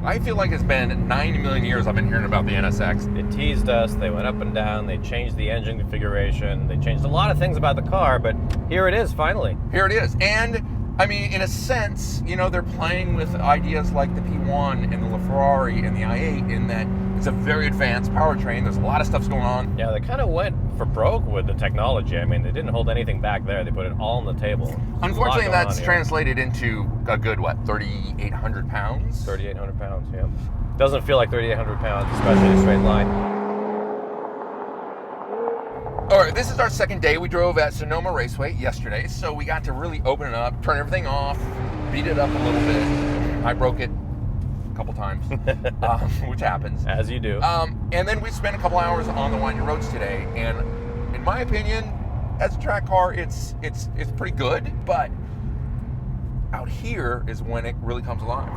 I feel like it's been 9 million years I've been hearing about the NSX. They teased us, they went up and down, they changed the engine configuration, they changed a lot of things about the car, but here it is, finally. Here it is. And, I mean, in a sense, you know, they're playing with ideas like the P1 and the LaFerrari and the i8 in that it's a very advanced powertrain. There's a lot of stuff going on. Yeah, they kind of went for broke with the technology. I mean, they didn't hold anything back there. They put it all on the table. Unfortunately, that's translated into a good, 3,800 pounds? 3,800 pounds, yeah. Doesn't feel like 3,800 pounds, especially in a straight line. All right, this is our second day. We drove at Sonoma Raceway yesterday, so we got to really open it up, turn everything off, beat it up a little bit. I broke it a couple times, which happens. As you do. And then we spent a couple hours on the winding roads today, and in my opinion, as a track car, it's pretty good, but out here is when it really comes alive.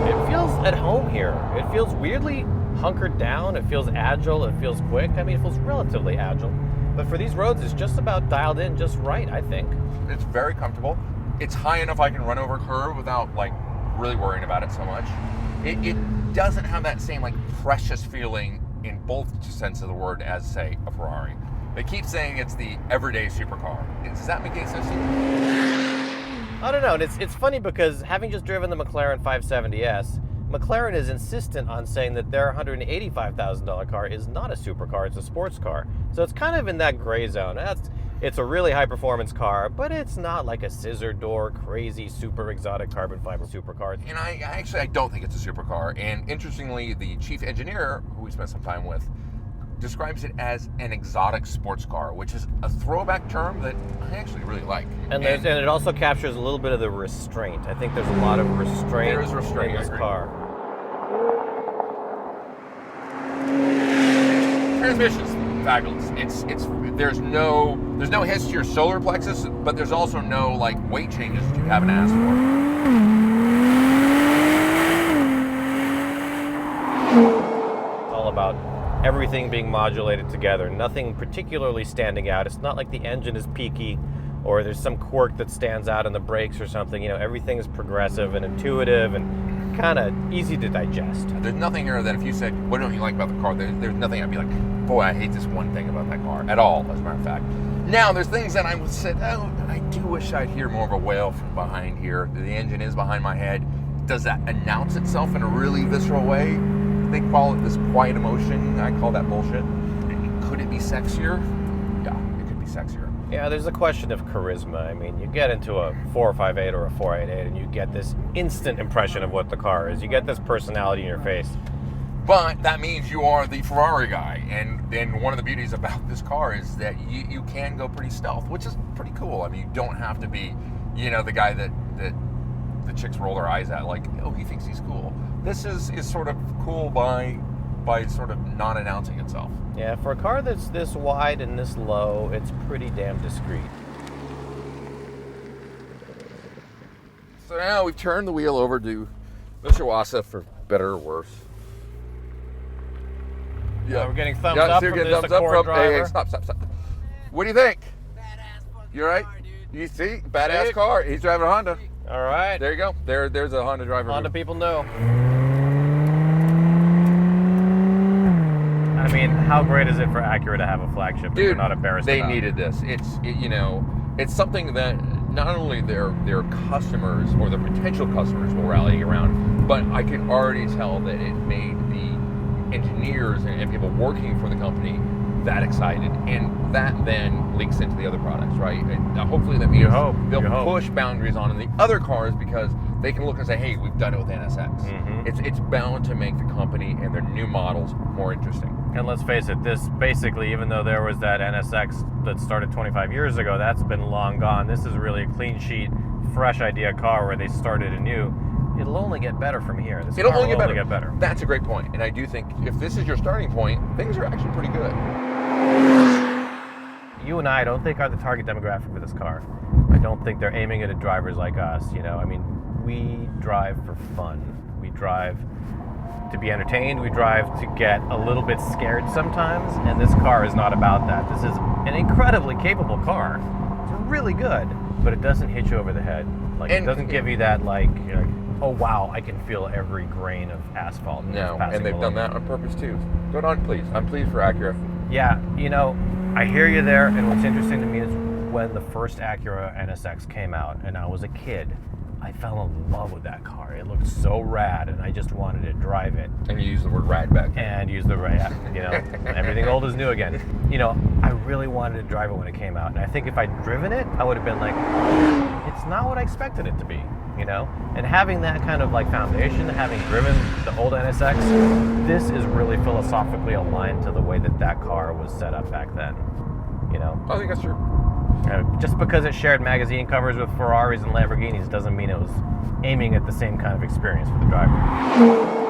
It feels at home here. It feels weirdly hunkered down. It feels agile. It feels quick. I mean, it feels relatively agile. But for these roads, it's just about dialed in just right, I think. It's very comfortable. It's high enough I can run over a curve without, really worrying about it so much. It doesn't have that same, precious feeling in both senses of the word as, say, a Ferrari. They keep saying it's the everyday supercar. Does that make any sense to you? I don't know. And it's funny because having just driven the McLaren 570S, McLaren is insistent on saying that their $185,000 car is not a supercar, it's a sports car. So it's kind of in that gray zone. It's a really high-performance car, but it's not like a scissor door, crazy, super exotic carbon fiber supercar. And I don't think it's a supercar. And interestingly, the chief engineer, who we spent some time with, describes it as an exotic sports car, which is a throwback term that I actually really like. And it also captures a little bit of the restraint. I think there's a lot of restraint, there is restraint in this car. Transmission's fabulous. There's no hits to your solar plexus, but there's also no weight changes that you haven't asked for. All about everything being modulated together, nothing particularly standing out. It's not like the engine is peaky or there's some quirk that stands out in the brakes or something. You know, everything is progressive and intuitive and kind of easy to digest. There's nothing here that if you said, what don't you like about the car? There's nothing I'd be like, boy, I hate this one thing about that car at all, as a matter of fact. Now, there's things that I would say, oh, I do wish I'd hear more of a wail from behind here. The engine is behind my head. Does that announce itself in a really visceral way? They call it this quiet emotion. I call that bullshit. Could it be sexier? Yeah, it could be sexier. Yeah, there's a question of charisma. I mean, you get into a 458 or a 488 and you get this instant impression of what the car is. You get this personality in your face. But that means you are the Ferrari guy. And then one of the beauties about this car is that you can go pretty stealth, which is pretty cool. I mean, you don't have to be, the guy that the chicks roll their eyes at, like, oh, he thinks he's cool. This is sort of cool by sort of non-announcing itself. Yeah, for a car that's this wide and this low, it's pretty damn discreet. So now we've turned the wheel over to Mr. Wasef, for better or worse. Yeah, we're getting thumbs up from this Acura driver. Hey, stop. What do you think? Badass You all right? car, dude. You see? Badass car. He's driving a Honda. All right. There you go. There's a Honda driver. Honda people know. I mean, how great is it for Acura to have a flagship? Dude, not embarrassed they about? needed this. It's something that not only their customers or their potential customers will rally around, but I can already tell that it made the engineers and people working for the company that excited, and that then leaks into the other products, right? And hopefully that means they'll push boundaries on in the other cars because they can look and say, hey, we've done it with NSX. Mm-hmm. It's bound to make the company and their new models more interesting. And let's face it, this basically, even though there was that NSX that started 25 years ago, that's been long gone. This is really a clean sheet, fresh idea car where they started anew. It'll only get better from here. It'll only get better. That's a great point. And I do think if this is your starting point, things are actually pretty good. You and I don't think are the target demographic for this car. I don't think they're aiming it at drivers like us. I mean, we drive for fun. We drive to be entertained. We drive to get a little bit scared sometimes, and this car is not about that. This is an incredibly capable car. It's really good, but it doesn't hit you over the head. It doesn't give you that oh wow, I can feel every grain of asphalt. No, passing and they've below done me. that on purpose too. Good on, please. I'm pleased for Acura. Yeah, you know, I hear you there, and what's interesting to me is when the first Acura NSX came out and I was a kid, I fell in love with that car. It looked so rad, and I just wanted to drive it. And you use the word rad back then. And use the rad, you know, everything old is new again. You know, I really wanted to drive it when it came out, and I think if I'd driven it, I would have been like, it's not what I expected it to be, you know? And having that kind of like foundation, having driven the old NSX, this is really philosophically aligned to the way that that car was set up back then, you know? I think that's true. Just because it shared magazine covers with Ferraris and Lamborghinis doesn't mean it was aiming at the same kind of experience for the driver.